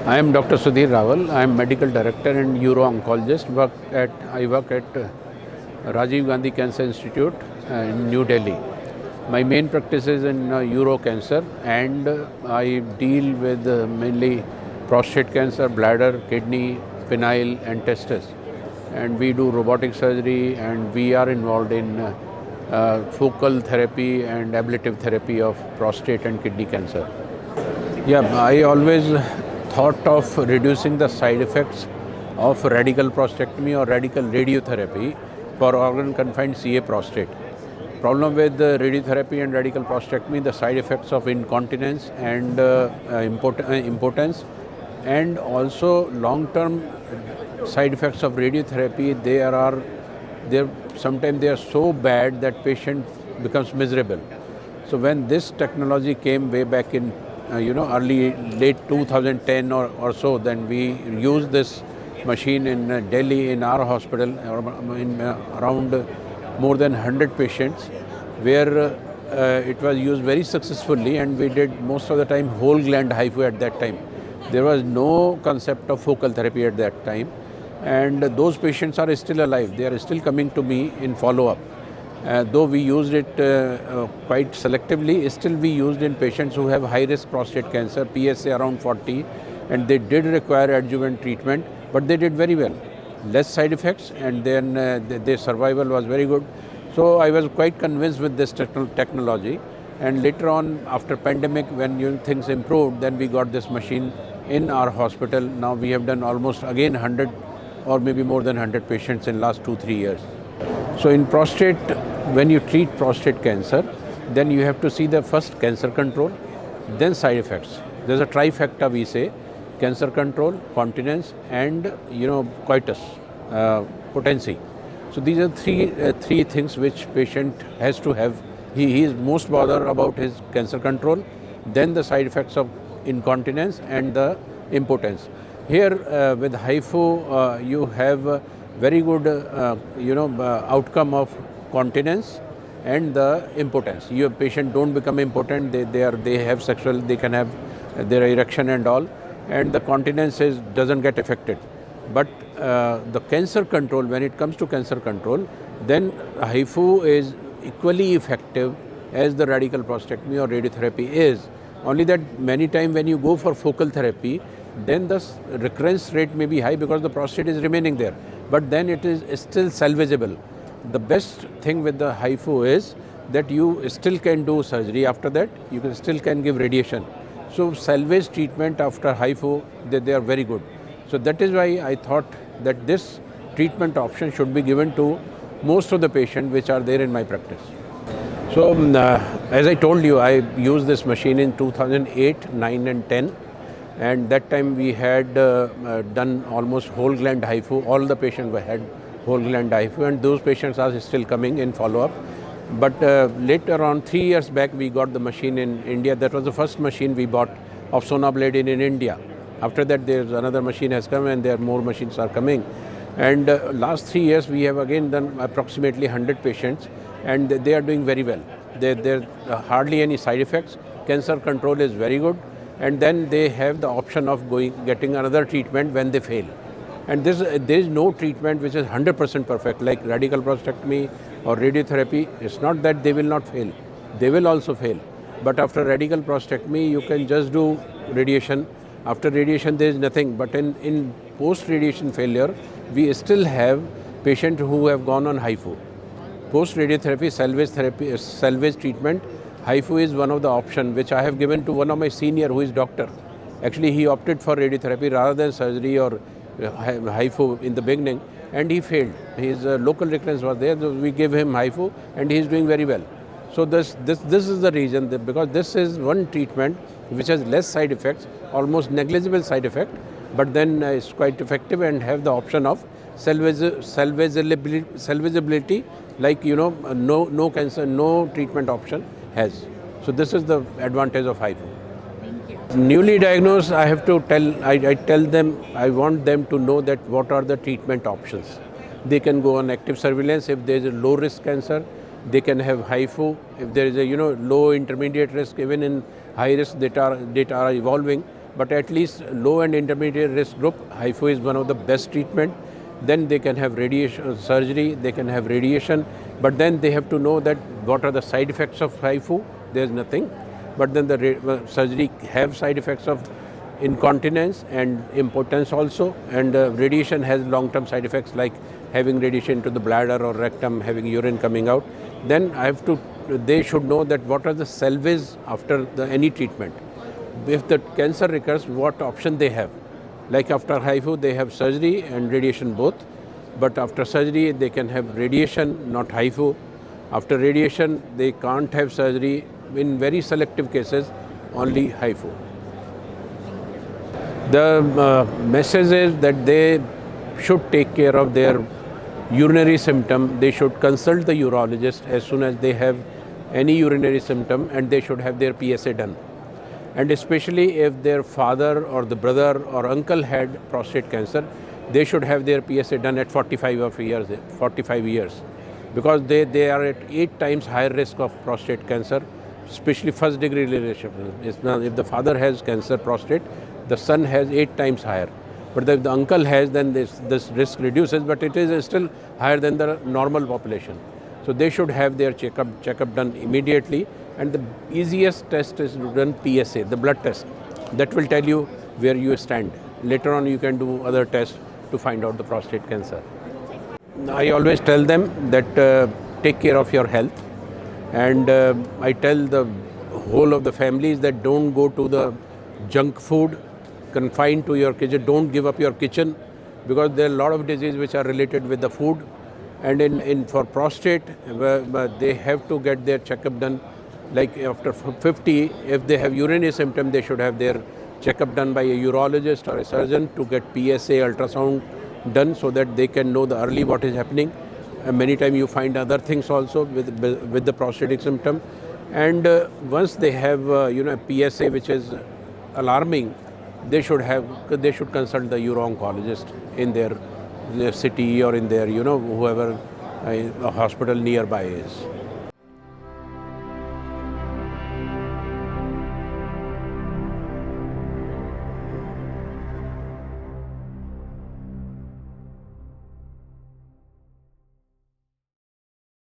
I am Dr. Sudhir Rawal. I am medical director and uro-oncologist. I work at Rajiv Gandhi Cancer Institute in New Delhi. My main practice is in uro cancer, and I deal with mainly prostate cancer, bladder, kidney, penile, and testes. And we do robotic surgery, and we are involved in focal therapy and ablative therapy of prostate and kidney cancer. Yeah, I always thought of reducing the side effects of radical prostatectomy or radical radiotherapy for organ-confined CA prostate. Problem with radiotherapy and radical prostatectomy, the side effects of incontinence and impotence, and also long-term side effects of radiotherapy. Sometimes they are so bad that patient becomes miserable. So when this technology came way back in late 2010 or so, then we used this machine in Delhi in our hospital in around more than 100 patients, where it was used very successfully, and we did most of the time whole gland HIFU at that time. There was no concept of focal therapy at that time, and those patients are still alive. They are still coming to me in follow-up. Though we used it quite selectively, still we used in patients who have high-risk prostate cancer, PSA around 40, and they did require adjuvant treatment, but they did very well. Less side effects, and then their survival was very good. So I was quite convinced with this technology, and later on, after pandemic, when things improved, then we got this machine in our hospital. Now we have done almost again 100 or maybe more than 100 patients in last 2-3 years. So in prostate, when you treat prostate cancer, then you have to see the first cancer control, then side effects. There's a trifecta, we say: cancer control, continence, and coitus, potency. So these are three things which patient has to have. He is most bothered about his cancer control, then the side effects of incontinence and the impotence. Here with HIFU, you have very good outcome of continence and the impotence. Your patient don't become impotent. They have sexual, they can have their erection and all, and the continence doesn't get affected. But the cancer control, when it comes to cancer control, then HIFU is equally effective as the radical prostatectomy or radiotherapy is. Only that many times when you go for focal therapy, then the recurrence rate may be high because the prostate is remaining there, but then it is still salvageable. The best thing with the HIFU is that you still can do surgery after that, you still can give radiation. So salvage treatment after HIFU, they are very good. So that is why I thought that this treatment option should be given to most of the patients which are there in my practice. So as I told you, I used this machine in 2008, 9 and 10. And that time we had done almost whole gland HIFU. All the patients had whole gland HIFU, and those patients are still coming in follow-up. But later on, 3 years back, we got the machine in India. That was the first machine we bought of Sonabladin in India. After that, there's another machine has come, and there are more machines are coming. And last 3 years, we have again done approximately 100 patients, and they are doing very well. There are hardly any side effects. Cancer control is very good. And then they have the option of getting another treatment when they fail. And there is no treatment which is 100% perfect, like radical prostatectomy or radiotherapy. It's not that they will not fail. They will also fail. But after radical prostatectomy, you can just do radiation. After radiation, there is nothing. But in post-radiation failure, we still have patients who have gone on HIFU. Post-radiotherapy, salvage treatment, HIFU is one of the options which I have given to one of my senior who is doctor. Actually, he opted for radiotherapy rather than surgery or HIFU in the beginning, and he failed. His local recurrence was there, so we gave him HIFU, and he is doing very well. So this is the reason, because this is one treatment which has less side effects, almost negligible side effect, but then it's quite effective and have the option of salvageability, like no cancer, no treatment option has. So this is the advantage of HIFU. Thank you. Newly diagnosed, I have to I tell them, I want them to know that what are the treatment options. They can go on active surveillance if there is a low risk cancer. They can have HIFU if there is a low intermediate risk. Even in high risk data are evolving. but at least low and intermediate risk group, HIFU is one of the best treatment. Then they can have radiation surgery, they can have radiation, but then they have to know that what are the side effects of HIFU. There's nothing, but then the surgery have side effects of incontinence and impotence also, and radiation has long-term side effects like having radiation to the bladder or rectum, having urine coming out. Then they should know that what are the salvage after any treatment. If the cancer recurs, what option they have. Like after HIFU, they have surgery and radiation both. But after surgery, they can have radiation, not HIFU. After radiation, they can't have surgery. In very selective cases, only HIFU. The message is that they should take care of their urinary symptom. They should consult the urologist as soon as they have any urinary symptom, and they should have their PSA done. And especially if their father or the brother or uncle had prostate cancer, they should have their PSA done at 45 years, because they are at 8 times higher risk of prostate cancer, especially first degree relationship. If the father has cancer prostate, the son has 8 times higher. But if the uncle has, then this risk reduces, but it is still higher than the normal population. So they should have their checkup done immediately. And the easiest test is to run PSA, the blood test. That will tell you where you stand. Later on, you can do other tests to find out the prostate cancer. I always tell them that take care of your health. And I tell the whole of the families that don't go to the junk food, confine to your kitchen. Don't give up your kitchen, because there are a lot of diseases which are related with the food. And for prostate, they have to get their checkup done. Like after 50, if they have urinary symptom, they should have their checkup done by a urologist or a surgeon to get PSA ultrasound done, so that they can know the early what is happening. And many times you find other things also with the prostatic symptom. And once they have PSA which is alarming, they should consult the uro-oncologist in their city or in their whoever a hospital nearby is.